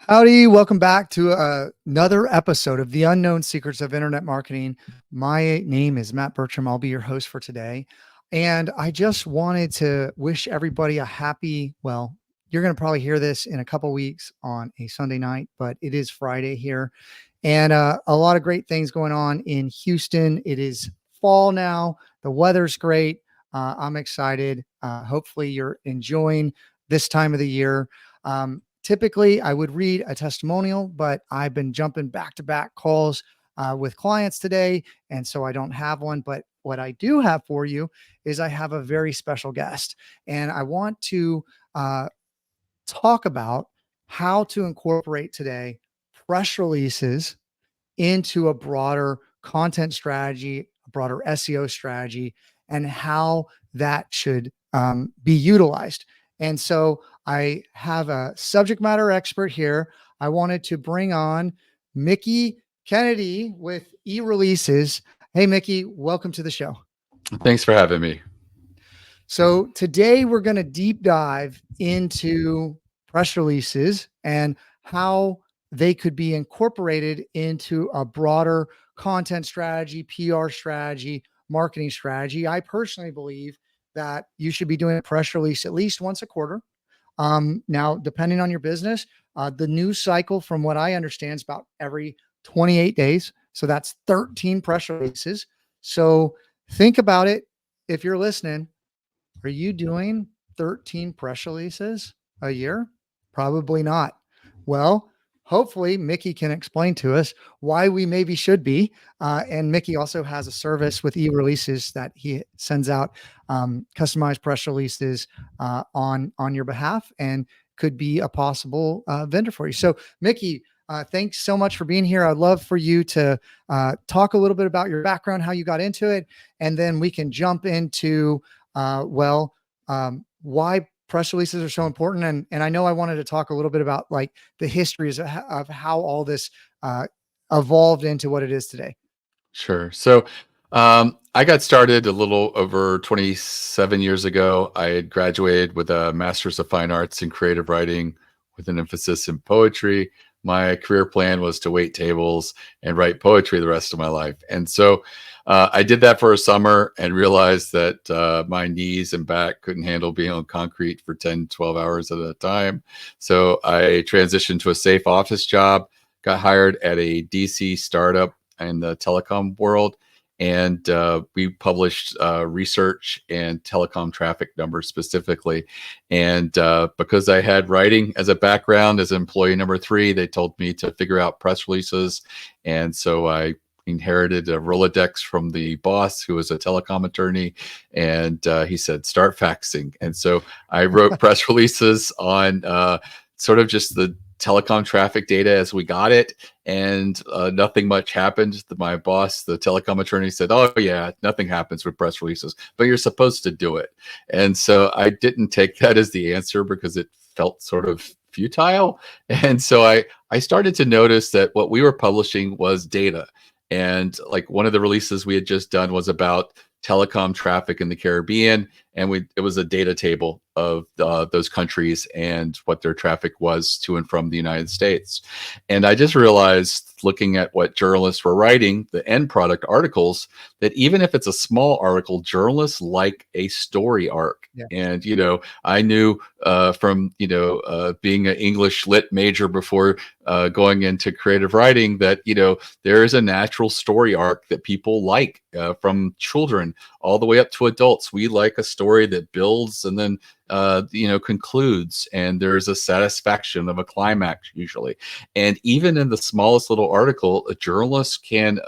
Howdy, welcome back to another episode of The Unknown Secrets of Internet Marketing. My name is Matt Bertram. I'll be your host for today. And I just wanted to wish everybody a happy, well, you're going to probably hear this in a couple weeks on a Sunday night, but it is Friday here. And a lot of great things going on in Houston. It is fall now. The weather's great. I'm excited. Hopefully you're enjoying this time of the year. Typically, I would read a testimonial, but I've been jumping back-to-back calls with clients today, and so I don't have one. But what I do have for you is I have a very special guest, and I want to talk about how to incorporate today press releases into a broader content strategy, a broader SEO strategy, and how that should be utilized. And so I have a subject matter expert here. I wanted to bring on Mickie Kennedy with eReleases. Hey, Mickie, welcome to the show. Thanks for having me. So today we're going to deep dive into press releases and how they could be incorporated into a broader content strategy, PR strategy, marketing strategy. I personally believe that you should be doing a press release at least once a quarter. Now, depending on your business, the news cycle, from what I understand, is about every 28 days. So that's 13 press releases. So think about it. If you're listening, are you doing 13 press releases a year? Probably not. Well, hopefully Mickie can explain to us why we maybe should be. And Mickie also has a service with eReleases that he sends out customized press releases on your behalf and could be a possible vendor for you. So Mickie, thanks so much for being here. I'd love for you to talk a little bit about your background, how you got into it, and then we can jump into, why press releases are so important. And I know I wanted to talk a little bit about like the histories of how all this evolved into what it is today. Sure. So I got started a little over 27 years ago. I had graduated with a Master's of Fine Arts in Creative Writing with an emphasis in poetry. My career plan was to wait tables and write poetry the rest of my life. And so I did that for a summer and realized that my knees and back couldn't handle being on concrete for 10, 12 hours at a time. So I transitioned to a safe office job, got hired at a DC startup in the telecom world. And we published research and telecom traffic numbers specifically. And because I had writing as a background as employee number 3, they told me to figure out press releases. And so I inherited a Rolodex from the boss, who was a telecom attorney. And he said, start faxing. And so I wrote press releases on sort of just the telecom traffic data as we got it, and nothing much happened. My boss, the telecom attorney, said, oh yeah, nothing happens with press releases, but you're supposed to do it. And so I didn't take that as the answer because it felt sort of futile. And so I started to notice that what we were publishing was data. And like one of the releases we had just done was about telecom traffic in the Caribbean, and it was a data table of those countries and what their traffic was to and from the United States. And I just realized, looking at what journalists were writing, the end product articles, that even if it's a small article, journalists like a story arc. Yeah. And I knew from being an English lit major before going into creative writing that there is a natural story arc that people like, from children all the way up to adults. We like a story that builds and then concludes, and there's a satisfaction of a climax usually. And even in the smallest little article, a journalist can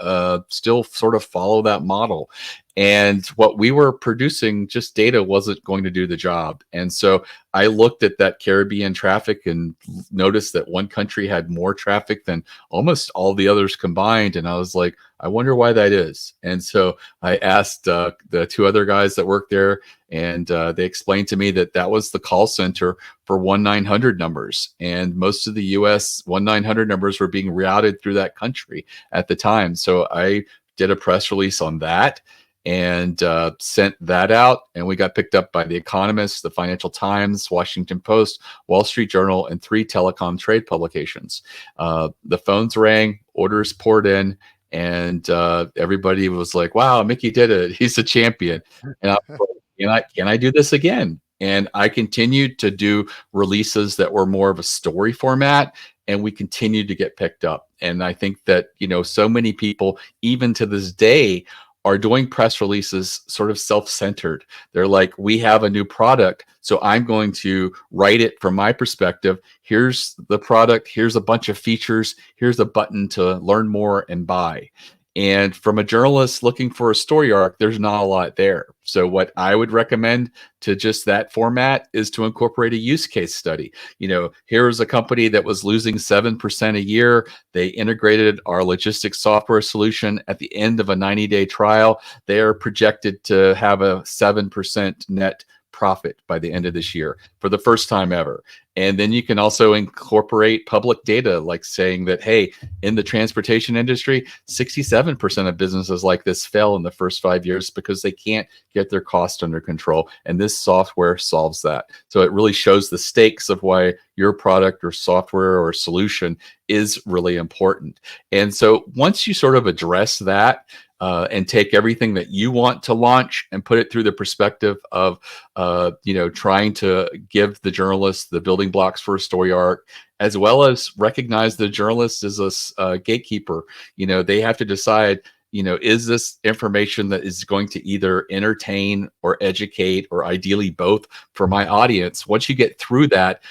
still sort of follow that model. And what we were producing, just data, wasn't going to do the job. And so I looked at that Caribbean traffic and noticed that one country had more traffic than almost all the others combined. And I was like, I wonder why that is. And so I asked the 2 other guys that worked there, and they explained to me that that was the call center for 1-900 numbers. And most of the US 1-900 numbers were being routed through that country at the time. So I did a press release on that. and sent that out. And we got picked up by The Economist, the Financial Times, Washington Post, Wall Street Journal, and 3 telecom trade publications. The phones rang, orders poured in, and everybody was like, "Wow, Mickie did it! He's a champion!" And I was like, can I do this again? And I continued to do releases that were more of a story format, and we continued to get picked up. And I think that, so many people, even to this day, are doing press releases sort of self-centered. They're like, we have a new product, so I'm going to write it from my perspective. Here's the product, here's a bunch of features, here's a button to learn more and buy. And from a journalist looking for a story arc, there's not a lot there. So what I would recommend to just that format is to incorporate a use case study. Here's a company that was losing 7% a year. They integrated our logistics software solution at the end of a 90-day trial. They are projected to have a 7% net profit by the end of this year for the first time ever. And then you can also incorporate public data, like saying that, hey, in the transportation industry, 67% of businesses like this fail in the first 5 years because they can't get their cost under control. And this software solves that. So it really shows the stakes of why your product or software or solution is really important. And so once you sort of address that, and take everything that you want to launch and put it through the perspective of, trying to give the journalist the building blocks for a story arc, as well as recognize the journalist as a gatekeeper. They have to decide, is this information that is going to either entertain or educate, or ideally both, for my audience? Once you get through that,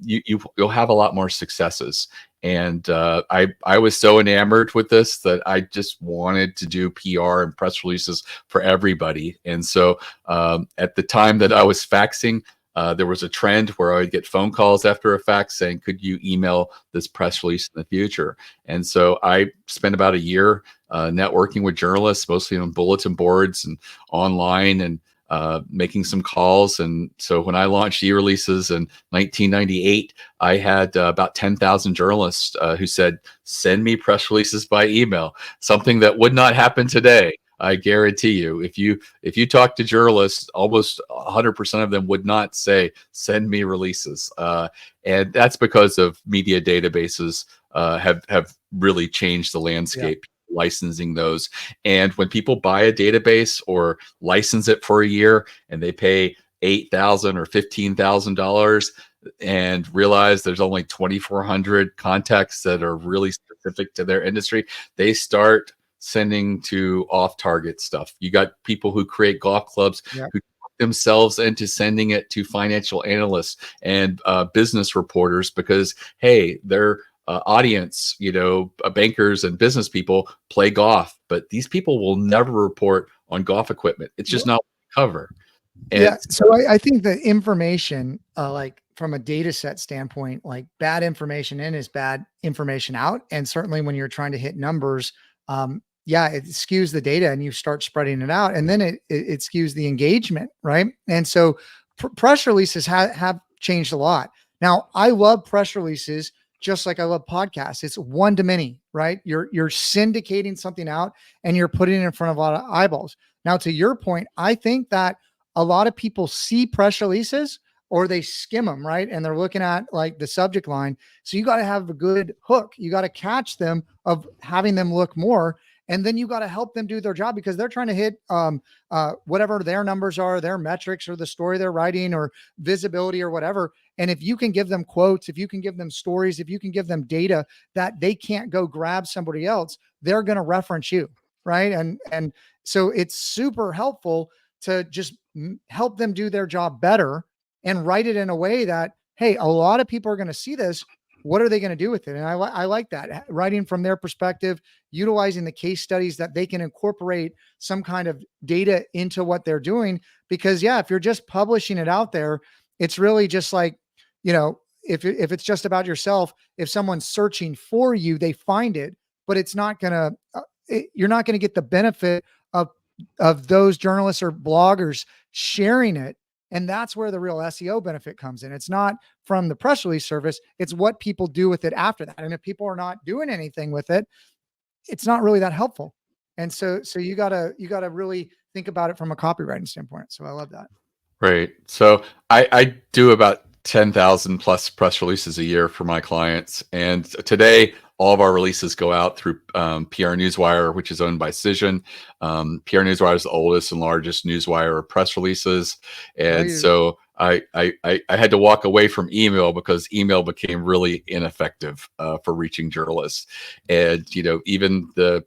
you'll have a lot more successes. And I was so enamored with this that I just wanted to do PR and press releases for everybody. And so at the time that I was faxing, there was a trend where I would get phone calls after a fax saying, could you email this press release in the future? And so I spent about a year networking with journalists, mostly on bulletin boards and online, and making some calls. And so when I launched eReleases in 1998, I had about 10,000 journalists who said, send me press releases by email, something that would not happen today. I guarantee you, if you talk to journalists, almost 100% of them would not say, send me releases. And that's because of media databases have really changed the landscape. Licensing those. And when people buy a database or license it for a year and they pay $8,000 or $15,000 and realize there's only 2,400 contacts that are really specific to their industry, they start sending to off-target stuff. You got people who create golf clubs who talk themselves into sending it to financial analysts and business reporters because, hey, they're audience, bankers and business people play golf, but these people will never report on golf equipment. It's just not what we cover. And so I think the information, like from a data set standpoint, like bad information in is bad information out. And certainly when you're trying to hit numbers, it skews the data and you start spreading it out, and then it skews the engagement, right? And so press releases have changed a lot. Now, I love press releases just like I love podcasts. It's one to many, right? You're syndicating something out and you're putting it in front of a lot of eyeballs. Now, to your point, I think that a lot of people see press releases or they skim them, right? And they're looking at like the subject line. So you got to have a good hook. You got to catch them of having them look more. And then you got to help them do their job because they're trying to hit whatever their numbers are, their metrics, or the story they're writing, or visibility, or whatever. And if you can give them quotes, if you can give them stories, if you can give them data that they can't go grab somebody else, they're going to reference you, right? And so it's super helpful to just help them do their job better and write it in a way that, hey, a lot of people are going to see this. What are they going to do with it? And I like that, writing from their perspective, utilizing the case studies that they can incorporate some kind of data into what they're doing. Because if you're just publishing it out there, it's really just like, if it's just about yourself, if someone's searching for you, they find it, but it's not going to, you're not going to get the benefit of those journalists or bloggers sharing it. And that's where the real SEO benefit comes in. It's not from the press release service. It's what people do with it after that. And if people are not doing anything with it, it's not really that helpful. And so you gotta really think about it from a copywriting standpoint. So I love that. Right. So I do about 10,000 plus press releases a year for my clients. And today, all of our releases go out through PR Newswire, which is owned by Cision. PR Newswire is the oldest and largest newswire of press releases. Oh, And you so I had to walk away from email because email became really ineffective for reaching journalists. And, even the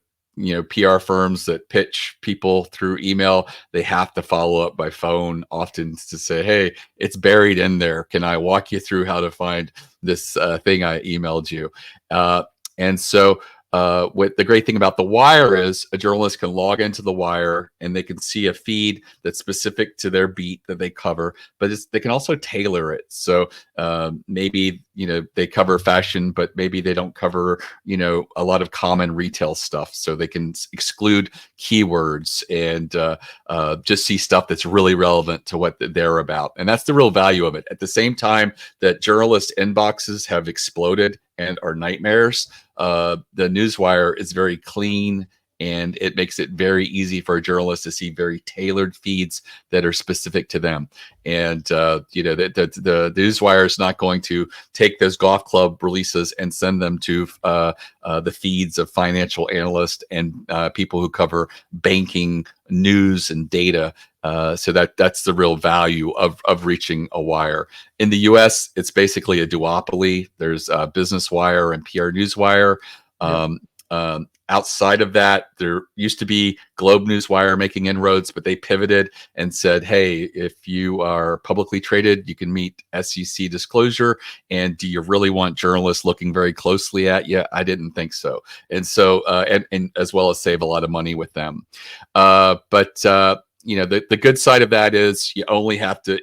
PR firms that pitch people through email, they have to follow up by phone often to say, hey, it's buried in there. Can I walk you through how to find this thing I emailed you? And so what the great thing about the Wire is a journalist can log into the Wire and they can see a feed that's specific to their beat that they cover, but they can also tailor it. So maybe, they cover fashion, but maybe they don't cover, a lot of common retail stuff. So they can exclude keywords and just see stuff that's really relevant to what they're about. And that's the real value of it. At the same time that journalist inboxes have exploded and are nightmares, the Newswire is very clean, and it makes it very easy for a journalist to see very tailored feeds that are specific to them. And the Newswire is not going to take those golf club releases and send them to the feeds of financial analysts and people who cover banking, news, and data. So that's the real value of reaching a wire. In the U.S., it's basically a duopoly. There's Business Wire and PR Newswire. Outside of that, there used to be Globe Newswire making inroads, but they pivoted and said, hey, if you are publicly traded, you can meet SEC disclosure. And do you really want journalists looking very closely at you? I didn't think so. And so, and as well as save a lot of money with them. But the good side of that is you only have to,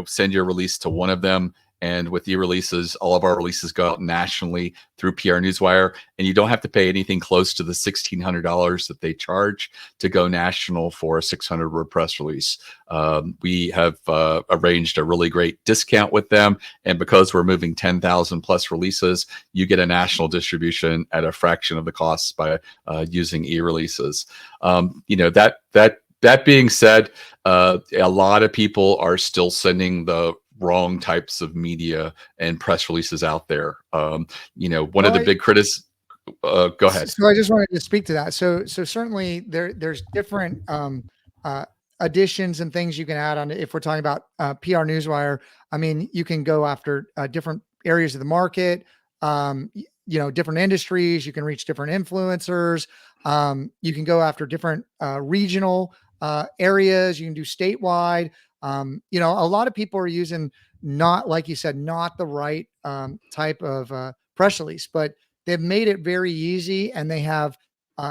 send your release to one of them. And with eReleases, all of our releases go out nationally through PR Newswire, and you don't have to pay anything close to the $1,600 that they charge to go national for a 600-word press release. We have arranged a really great discount with them, and because we're moving 10,000 plus releases, you get a national distribution at a fraction of the costs by using eReleases. That being said, a lot of people are still sending the wrong types of media and press releases out there. One of the big critics. Go ahead. So I just wanted to speak to that. So certainly there's different additions and things you can add on. If we're talking about PR Newswire, I mean, you can go after different areas of the market, different industries. You can reach different influencers. You can go after different regional areas. You can do statewide. A lot of people are using not, like you said, not the right type of press release, but they've made it very easy, and they have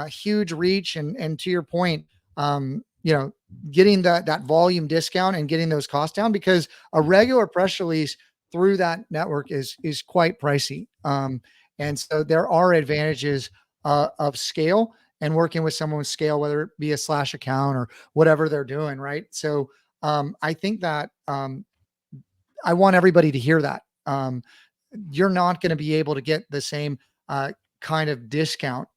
huge reach. And to your point, getting that volume discount and getting those costs down, because a regular press release through that network is quite pricey. And so there are advantages of scale and working with someone with scale, whether it be a slash account or whatever they're doing. Right. So I think that I want everybody to hear that. You're not going to be able to get the same kind of discount,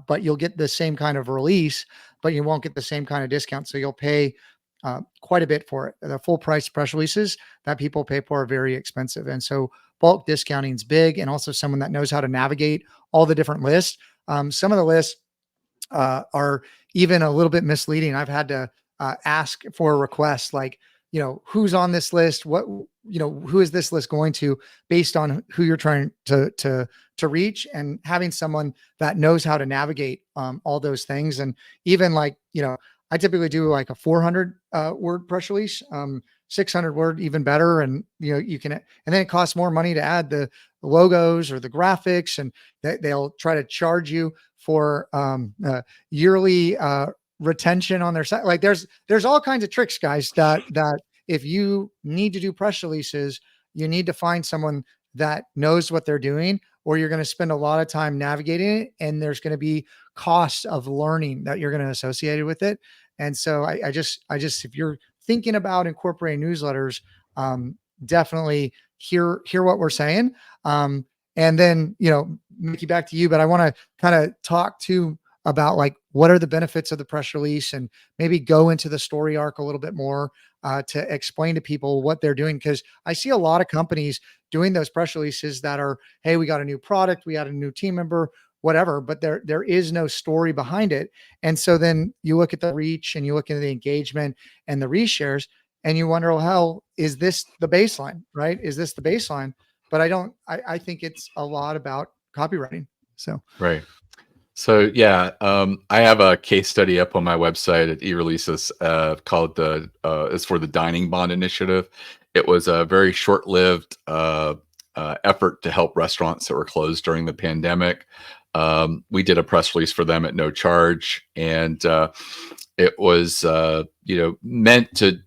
but you'll get the same kind of release, but you won't get the same kind of discount. So you'll pay quite a bit for it. The full price press releases that people pay for are very expensive. And so bulk discounting is big, and also someone that knows how to navigate all the different lists. Some of the lists are even a little bit misleading. I've had to ask for a request, like, who's on this list? Who is this list going to, based on who you're trying to reach, and having someone that knows how to navigate all those things. And even I typically do like a 400 word press release, 600 word, even better. And, you can, and then it costs more money to add the logos or the graphics, and they'll try to charge you for yearly retention on their site. Like there's all kinds of tricks, guys, that if you need to do press releases, you need to find someone that knows what they're doing, or you're going to spend a lot of time navigating it, and there's going to be costs of learning that you're going to associate with it. And so I just, if you're thinking about incorporating newsletters, definitely hear what we're saying. And then, Mickie, back to you, but I want to kind of talk to about like what are the benefits of the press release, and maybe go into the story arc a little bit more to explain to people what they're doing. Because I see a lot of companies doing those press releases that are, hey, we got a new product, we got a new team member, whatever, but there is no story behind it. And so then you look at the reach and you look into the engagement and the reshares, and you wonder, well, hell, is this the baseline, right? Is this the baseline? But I think it's a lot about copywriting. So Right. So yeah, I have a case study up on my website at eReleases called it's for the Dining Bond Initiative. It was a very short-lived effort to help restaurants that were closed during the pandemic. We did a press release for them at no charge, and it was meant to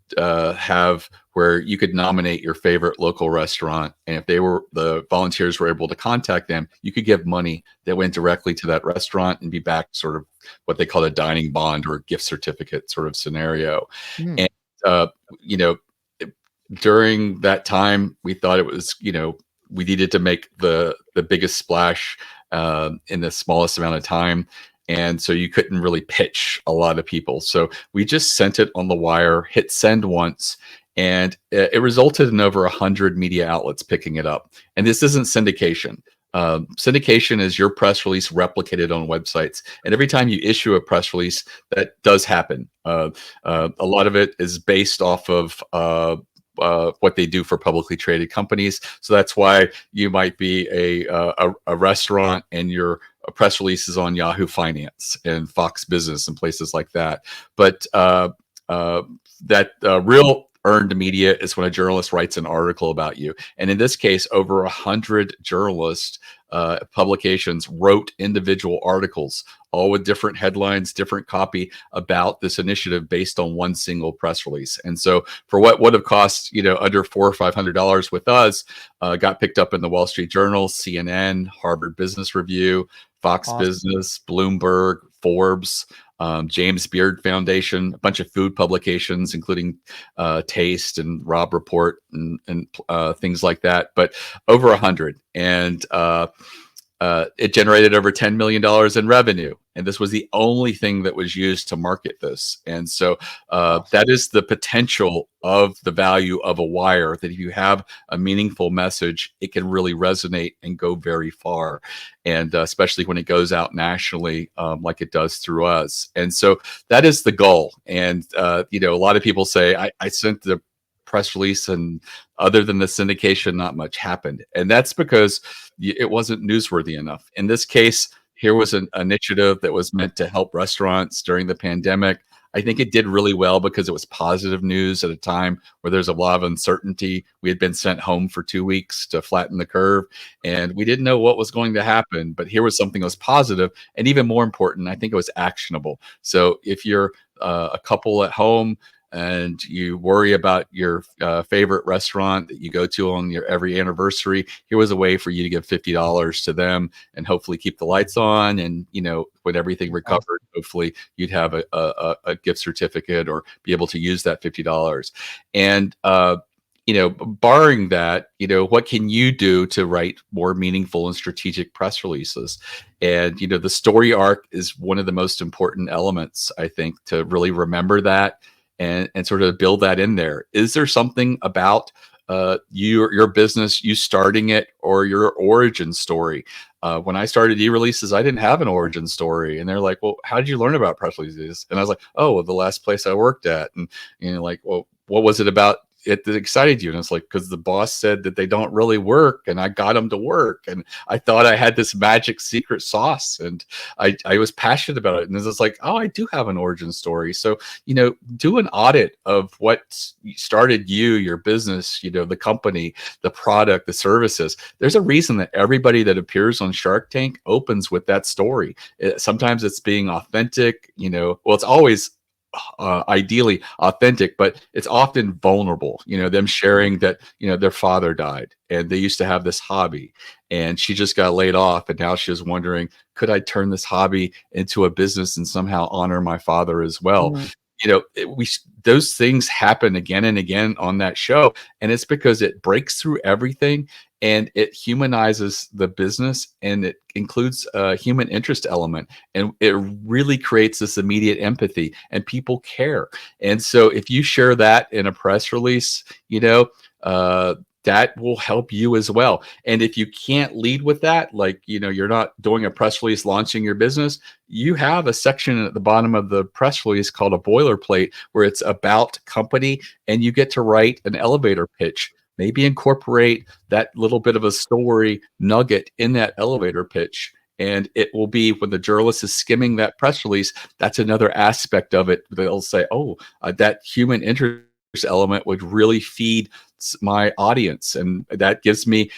have where you could nominate your favorite local restaurant, and if the volunteers were able to contact them, you could give money that went directly to that restaurant and be back, sort of what they call a dining bond or a gift certificate sort of scenario. mm, And uh, you know during that time, we thought it was, we needed to make the biggest splash in the smallest amount of time. And so you couldn't really pitch a lot of people. So we just sent it on the wire, hit send once, and it resulted in over 100 media outlets picking it up. And this isn't syndication. Syndication is your press release replicated on websites. And every time you issue a press release, that does happen. A lot of it is based off of what they do for publicly traded companies. So that's why you might be a restaurant and your press release is on Yahoo Finance and Fox Business and places like that. But that real earned media is when a journalist writes an article about you. And in this case, over 100 journalists, publications wrote individual articles, all with different headlines, different copy about this initiative based on one single press release. And so for what would have cost, under $400 or $500 with us, got picked up in the Wall Street Journal, CNN, Harvard Business Review, Fox awesome. Business, Bloomberg, Forbes, James Beard Foundation, a bunch of food publications, including Taste and Robb Report and things like that, but over 100. And it generated over $10 million in revenue. And this was the only thing that was used to market this. And so that is the potential of the value of a wire, that if you have a meaningful message, it can really resonate and go very far. And especially when it goes out nationally, like it does through us. And so that is the goal. And, a lot of people say, I sent the press release, and other than the syndication, not much happened. And that's because it wasn't newsworthy enough. In this case, here was an initiative that was meant to help restaurants during the pandemic. I think it did really well because it was positive news at a time where there's a lot of uncertainty. We had been sent home for 2 weeks to flatten the curve, and we didn't know what was going to happen. But here was something that was positive, and even more important, I think it was actionable. So if you're a couple at home and you worry about your favorite restaurant that you go to on your every anniversary, here was a way for you to give $50 to them and hopefully keep the lights on. And, when everything recovered, hopefully you'd have a gift certificate or be able to use that $50. And, barring that, what can you do to write more meaningful and strategic press releases? And, the story arc is one of the most important elements, I think, to really remember that and sort of build that in there. Is there something about your business, you starting it, or your origin story? When I started eReleases, I didn't have an origin story. And they're like, well, how did you learn about press releases? And I was like, oh, well, the last place I worked at. And like, well, what was it about it that excited you? And it's like, because the boss said that they don't really work, and I got them to work, and I thought I had this magic secret sauce, and I was passionate about it. And it's like, oh, I do have an origin story. So do an audit of what started your business, the company, the product, the services. There's a reason that everybody that appears on Shark Tank opens with that story. Sometimes it's being authentic, well, it's always ideally authentic, but it's often vulnerable, them sharing that, their father died and they used to have this hobby, and she just got laid off, and now she was wondering, could I turn this hobby into a business and somehow honor my father as well? Those things happen again and again on that show, and it's because it breaks through everything and it humanizes the business, and it includes a human interest element, and it really creates this immediate empathy, and people care. And so if you share that in a press release, that will help you as well. And if you can't lead with that, like, you're not doing a press release launching your business, you have a section at the bottom of the press release called a boilerplate, where it's about company, and you get to write an elevator pitch. Maybe incorporate that little bit of a story nugget in that elevator pitch. And it will be, when the journalist is skimming that press release, that's another aspect of it. They'll say, oh, that human interest element would really feed my audience, and that gives me,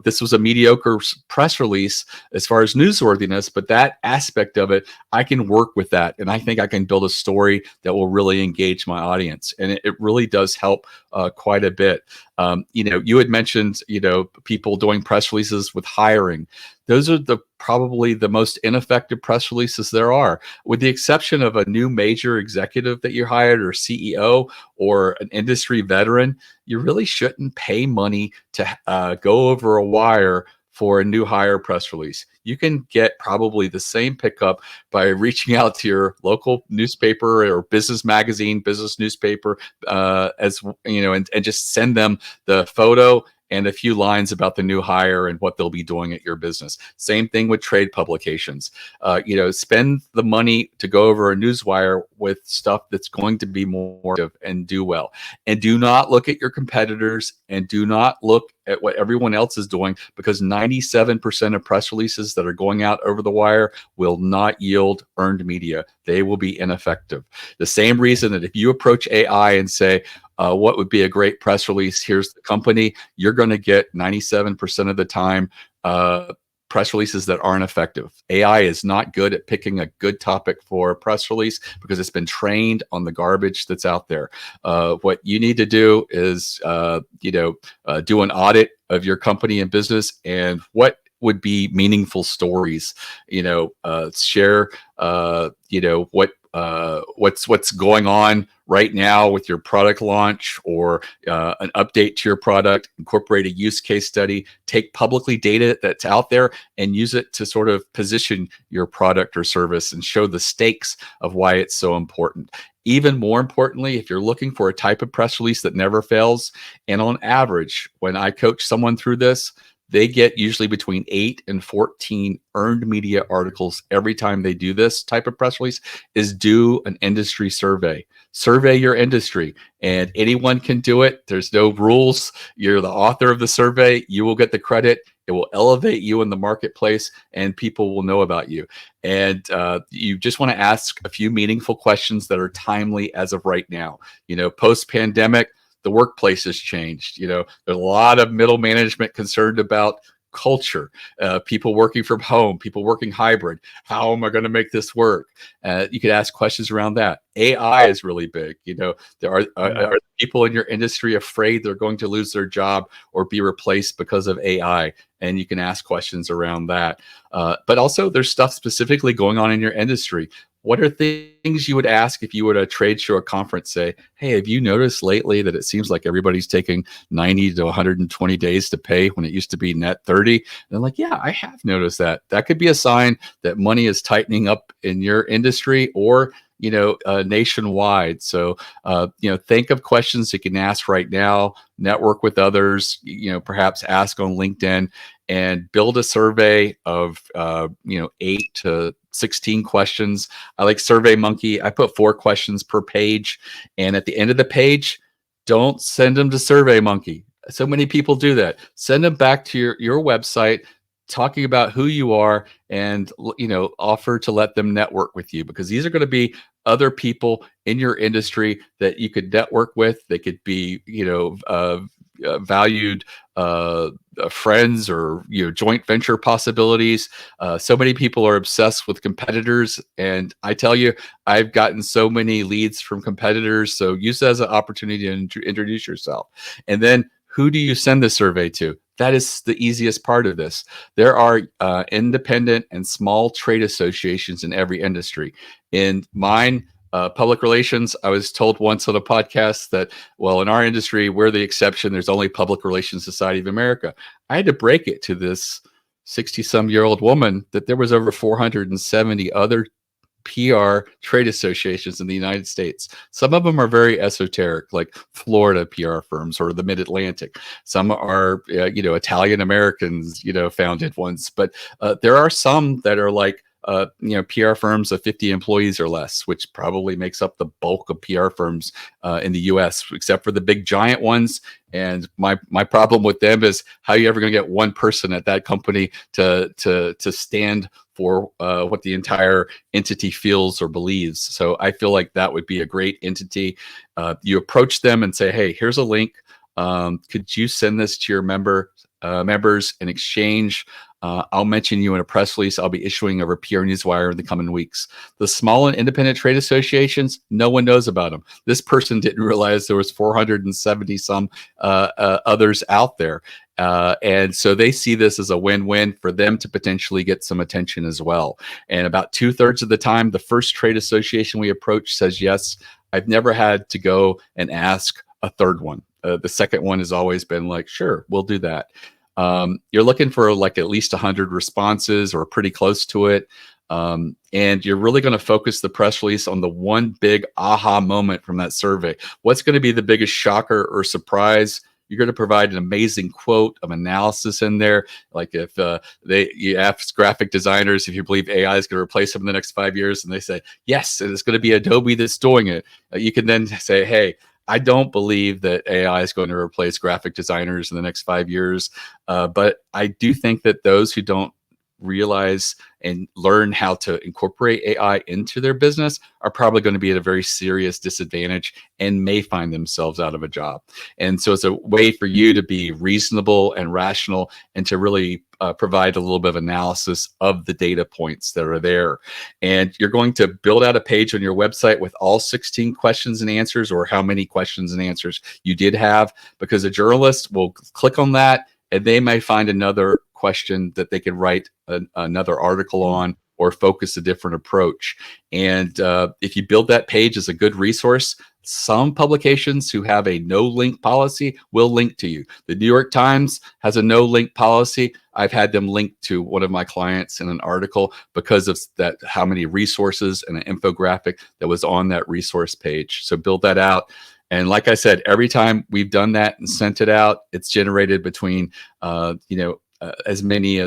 this was a mediocre press release as far as newsworthiness, but that aspect of it, I can work with that, and I think I can build a story that will really engage my audience, and it really does help quite a bit. You had mentioned, people doing press releases with hiring. Those are probably the most ineffective press releases there are, with the exception of a new major executive that you hired, or CEO, or an industry veteran. You really shouldn't pay money to go over a wire for a new hire press release. You can get probably the same pickup by reaching out to your local newspaper or business magazine, business newspaper, and just send them the photo and a few lines about the new hire and what they'll be doing at your business. Same thing with trade publications. Spend the money to go over a newswire with stuff that's going to be more and do well. And do not look at your competitors, and do not look at what everyone else is doing, because 97% of press releases that are going out over the wire will not yield earned media. They will be ineffective. The same reason that if you approach AI and say, what would be a great press release? Here's the company. You're going to get 97% of the time press releases that aren't effective. AI is not good at picking a good topic for a press release, because it's been trained on the garbage that's out there. What you need to do is, do an audit of your company and business, and what would be meaningful stories. Share, what's going on right now with your product launch, or an update to your product. Incorporate a use case study. Take publicly data that's out there and use it to sort of position your product or service and show the stakes of why it's so important. Even more importantly, if you're looking for a type of press release that never fails, and on average, when I coach someone through this, they get usually between 8 and 14 earned media articles every time they do this type of press release, is do an industry survey. Survey your industry, and anyone can do it. There's no rules. You're the author of the survey. You will get the credit. It will elevate you in the marketplace, and people will know about you. And you just want to ask a few meaningful questions that are timely as of right now. Post-pandemic, the workplace has changed. There's a lot of middle management concerned about culture, people working from home, people working hybrid. How am I going to make this work? You could ask questions around that. AI is really big. Are people in your industry afraid they're going to lose their job or be replaced because of AI? And you can ask questions around that. But also, there's stuff specifically going on in your industry. What are things you would ask if you were at a trade show or conference? Say, hey, have you noticed lately that it seems like everybody's taking 90 to 120 days to pay when it used to be net 30? And they're like, yeah, I have noticed that. That could be a sign that money is tightening up in your industry, or nationwide. So, think of questions you can ask right now, network with others, perhaps ask on LinkedIn, and build a survey of, 8 to 16 questions. I like SurveyMonkey. I put 4 questions per page. And at the end of the page, don't send them to SurveyMonkey. So many people do that. Send them back to your website, talking about who you are, and offer to let them network with you, because these are going to be other people in your industry that you could network with. They could be valued friends, or joint venture possibilities. So many people are obsessed with competitors, and I tell you, I've gotten so many leads from competitors. So use it as an opportunity to introduce yourself. And then, who do you send the survey to? That is the easiest part of this. There are independent and small trade associations in every industry. In mine, Public relations, I was told once on a podcast that, well, in our industry, we're the exception. There's only Public Relations Society of America. I had to break it to this 60-some-year-old woman that there was over 470 other PR trade associations in the United States. Some of them are very esoteric, like Florida PR firms or the Mid-Atlantic. Some are, Italian Americans, founded ones. But there are some that are like, PR firms of 50 employees or less, which probably makes up the bulk of PR firms in the U.S., except for the big giant ones. And my problem with them is, how are you ever going to get one person at that company to stand for what the entire entity feels or believes? So I feel like that would be a great entity. You approach them and say, hey, here's a link. Could you send this to your members in exchange? I'll mention you in a press release I'll be issuing over PR Newswire in the coming weeks. The small and independent trade associations, no one knows about them. This person didn't realize there was 470 some others out there. And so they see this as a win-win for them to potentially get some attention as well. And about 2/3 of the time, the first trade association we approach says yes. I've never had to go and ask a third one. The second one has always been like, sure, we'll do that. You're looking for like at least 100 responses or pretty close to it. And you're really going to focus the press release on the one big aha moment from that survey. What's going to be the biggest shocker or surprise? You're going to provide an amazing quote of analysis in there. Like if you ask graphic designers if you believe AI is going to replace them in the next 5 years, and they say, yes, and it's going to be Adobe that's doing it. You can then say, hey, I don't believe that AI is going to replace graphic designers in the next 5 years. But I do think that those who don't realize and learn how to incorporate AI into their business are probably going to be at a very serious disadvantage and may find themselves out of a job. And so it's a way for you to be reasonable and rational and to really provide a little bit of analysis of the data points that are there. And you're going to build out a page on your website with all 16 questions and answers, or how many questions and answers you did have, because a journalist will click on that and they may find another question that they can write another article on or focus a different approach. And if you build that page as a good resource, some publications who have a no link policy will link to you. The New York Times has a no link policy. I've had them link to one of my clients in an article because of that, how many resources and an infographic that was on that resource page. So build that out. And like I said, every time we've done that and sent it out, it's generated between, as many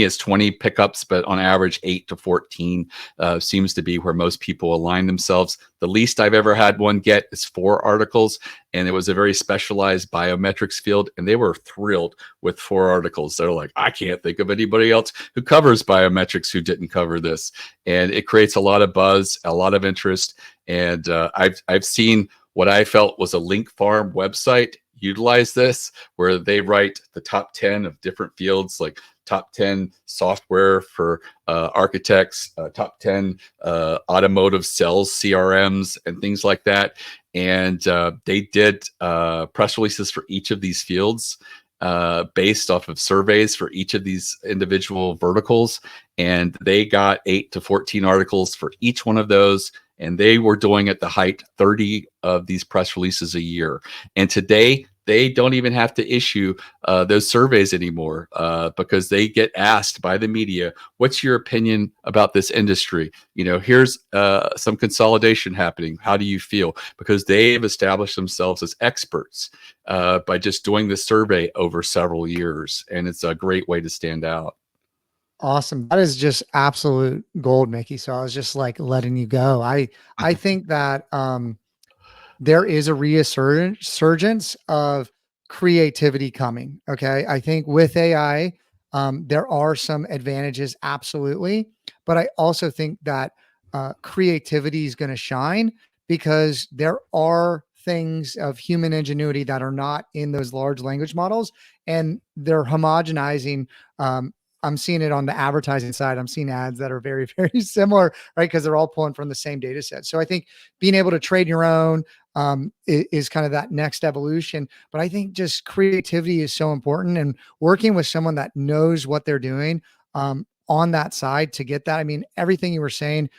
as 20 pickups, but on average 8 to 14 seems to be where most people align themselves. The least I've ever had one get is 4 articles, and it was a very specialized biometrics field, and they were thrilled with 4 articles. They're like, I can't think of anybody else who covers biometrics who didn't cover this. And it creates a lot of buzz, a lot of interest. And I've seen what I felt was a link farm website utilize this, where they write the top 10 of different fields, like top 10 software for architects, top 10 automotive sales CRMs, and things like that. And they did press releases for each of these fields based off of surveys for each of these individual verticals. And they got 8 to 14 articles for each one of those. And they were doing at the height 30 of these press releases a year. And today, they don't even have to issue those surveys anymore because they get asked by the media, what's your opinion about this industry? Here's some consolidation happening. How do you feel? Because they have established themselves as experts by just doing the survey over several years. And it's a great way to stand out. Awesome. That is just absolute gold, Mickie. So I was just like letting you go. I think that there is a resurgence of creativity coming. Okay. I think with AI, there are some advantages, absolutely. But I also think that creativity is going to shine because there are things of human ingenuity that are not in those large language models, and they're homogenizing. I'm seeing it on the advertising side. I'm seeing ads that are very, very similar, right? Because they're all pulling from the same data set. So I think being able to trade your own is kind of that next evolution. But I think just creativity is so important, and working with someone that knows what they're doing on that side to get that. I mean, everything you were saying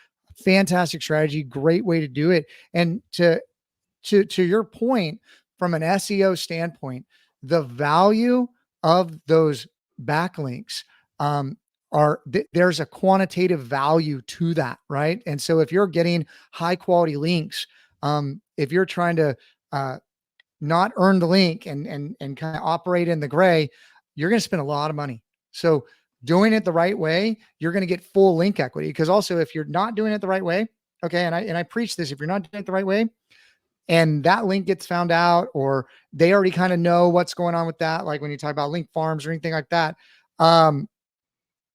fantastic strategy, great way to do it. And to your point, from an SEO standpoint, the value of those backlinks, there's a quantitative value to that, right? And so if you're getting high quality links, if you're trying to not earn the link and kind of operate in the gray, you're going to spend a lot of money. So doing it the right way, you're going to get full link equity. Because also, if you're not doing it the right way, okay, and I preach this, if you're not doing it the right way, and that link gets found out, or they already kind of know what's going on with that, like when you talk about link farms or anything like that,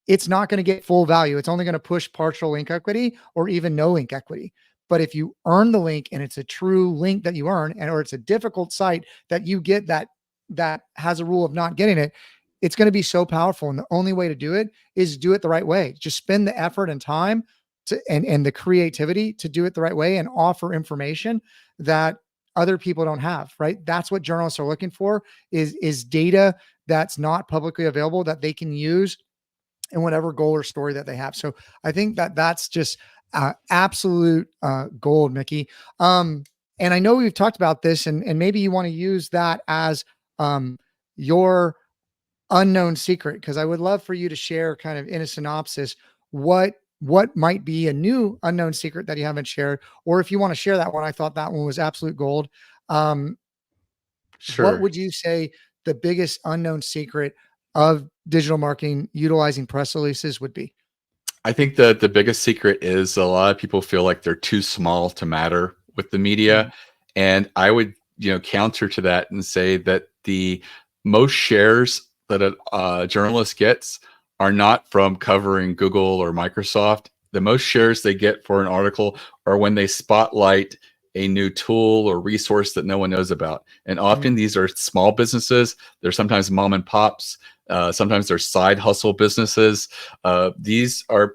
it's not going to get full value. It's only going to push partial link equity or even no link equity. But if you earn the link and it's a true link that you earn, or it's a difficult site that you get that has a rule of not getting it, it's going to be so powerful. And the only way to do it is do it the right way. Just spend the effort and time and the creativity to do it the right way and offer information that other people don't have, right? That's what journalists are looking for, is data that's not publicly available that they can use in whatever goal or story that they have. So I think that's just absolute gold, Mickie. And I know we've talked about this, and maybe you want to use that as your unknown secret, because I would love for you to share kind of in a synopsis what might be a new unknown secret that you haven't shared, or if you want to share that one. I thought that one was absolute gold. Sure. What would you say the biggest unknown secret of digital marketing utilizing press releases would be? I think that the biggest secret is a lot of people feel like they're too small to matter with the media. And I would, counter to that and say that the most shares that a journalist gets are not from covering Google or Microsoft. The most shares they get for an article are when they spotlight a new tool or resource that no one knows about. And often these are small businesses. They're sometimes mom and pops. Sometimes they're side hustle businesses. These are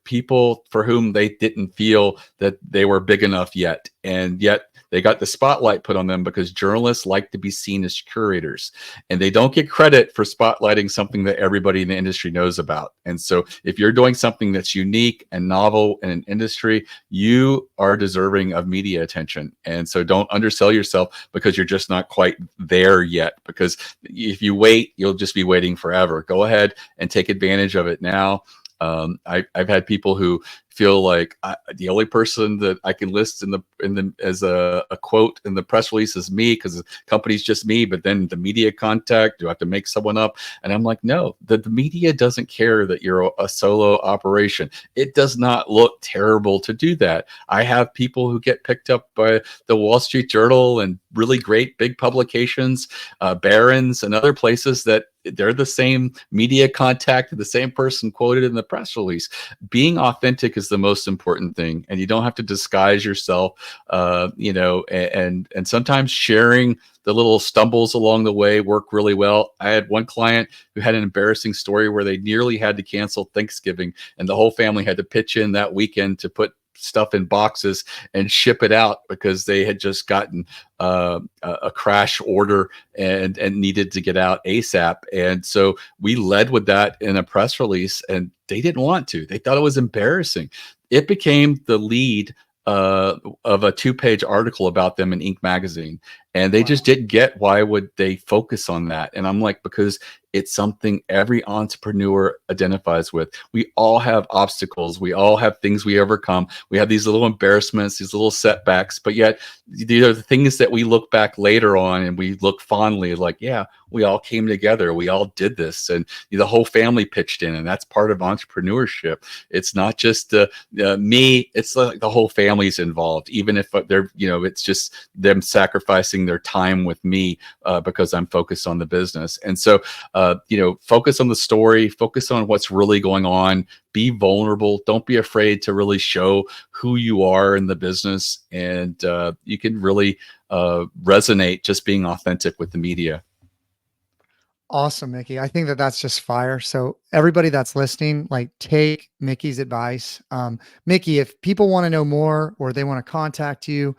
people for whom they didn't feel that they were big enough yet. And yet they got the spotlight put on them because journalists like to be seen as curators, and they don't get credit for spotlighting something that everybody in the industry knows about. And so if you're doing something that's unique and novel in an industry, you are deserving of media attention. And so don't undersell yourself because you're just not quite there yet, because if you wait, you'll just be waiting forever. Go ahead and take advantage of it now. I've had people who feel like the only person that I can list in the as a quote in the press release is me, because the company's just me. But then the media contact, do I have to make someone up? And I'm like, no, the media doesn't care that you're a solo operation. It does not look terrible to do that. I have people who get picked up by the Wall Street Journal and really great big publications, Barron's and other places, that they're the same media contact, the same person quoted in the press release. Being authentic is the most important thing, and you don't have to disguise yourself. And sometimes sharing the little stumbles along the way work really well. I had one client who had an embarrassing story where they nearly had to cancel Thanksgiving, and the whole family had to pitch in that weekend to put stuff in boxes and ship it out because they had just gotten a crash order and needed to get out ASAP. And so we led with that in a press release, and they didn't want to. They thought it was embarrassing. It became the lead of a 2-page article about them in Inc. magazine. And they just didn't get why would they focus on that. And I'm like, because it's something every entrepreneur identifies with. We all have obstacles. We all have things we overcome. We have these little embarrassments, these little setbacks, but yet these are the things that we look back later on and we look fondly like, yeah, we all came together. We all did this, and the whole family pitched in, and that's part of entrepreneurship. It's not just me. It's like the whole family's involved, even if they're, it's just them sacrificing their time with me because I'm focused on the business. And so, focus on the story, focus on what's really going on, be vulnerable. Don't be afraid to really show who you are in the business. And you can really resonate just being authentic with the media. Awesome, Mickie. I think that's just fire. So everybody that's listening, like, take Mickie's advice. Mickie, if people want to know more or they want to contact you,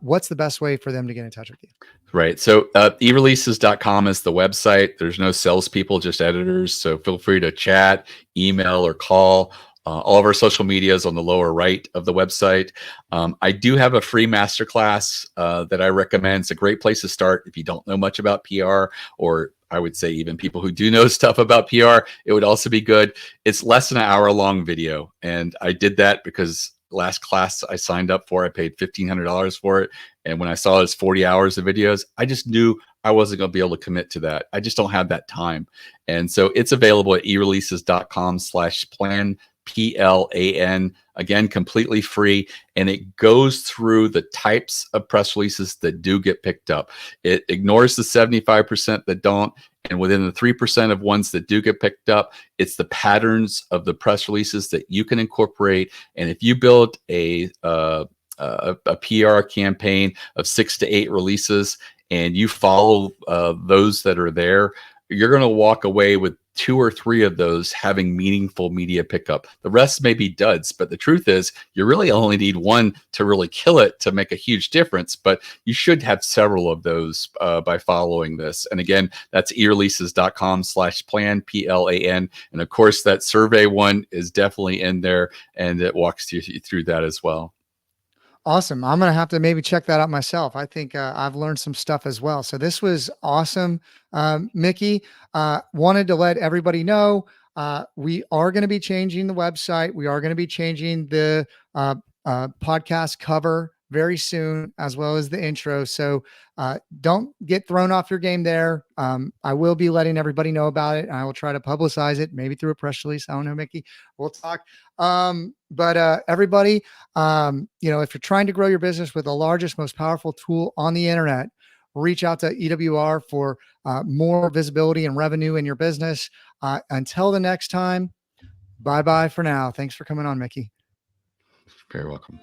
what's the best way for them to get in touch with you? Right. So eReleases.com is the website. There's no salespeople, just editors. So feel free to chat, email, or call. All of our social media is on the lower right of the website. I do have a free masterclass that I recommend. It's a great place to start if you don't know much about PR, or I would say even people who do know stuff about PR, it would also be good. It's less than an hour long video. And I did that because last class I signed up for, I paid $1,500 for it. And when I saw it's 40 hours of videos, I just knew I wasn't going to be able to commit to that. I just don't have that time. And so it's available at eReleases.com/plan, PLAN, again, completely free. And it goes through the types of press releases that do get picked up. It ignores the 75% that don't. And within the 3% of ones that do get picked up, it's the patterns of the press releases that you can incorporate. And if you build a PR campaign of 6 to 8 releases and you follow those that are there, you're going to walk away with 2 or 3 of those having meaningful media pickup. The rest may be duds, but the truth is you really only need one to really kill it to make a huge difference. But you should have several of those by following this. And again, that's eReleases.com/plan, PLAN. And of course, that survey one is definitely in there, and it walks you through that as well. Awesome. I'm going to have to maybe check that out myself. I think I've learned some stuff as well. So this was awesome. Mickie, wanted to let everybody know we are going to be changing the website. We are going to be changing the podcast cover very soon, as well as the intro. So don't get thrown off your game there. I will be letting everybody know about it. And I will try to publicize it, maybe through a press release. I don't know, Mickie. We'll talk. But everybody, if you're trying to grow your business with the largest, most powerful tool on the internet, reach out to EWR for more visibility and revenue in your business. Until the next time, bye-bye for now. Thanks for coming on, Mickie. Very welcome.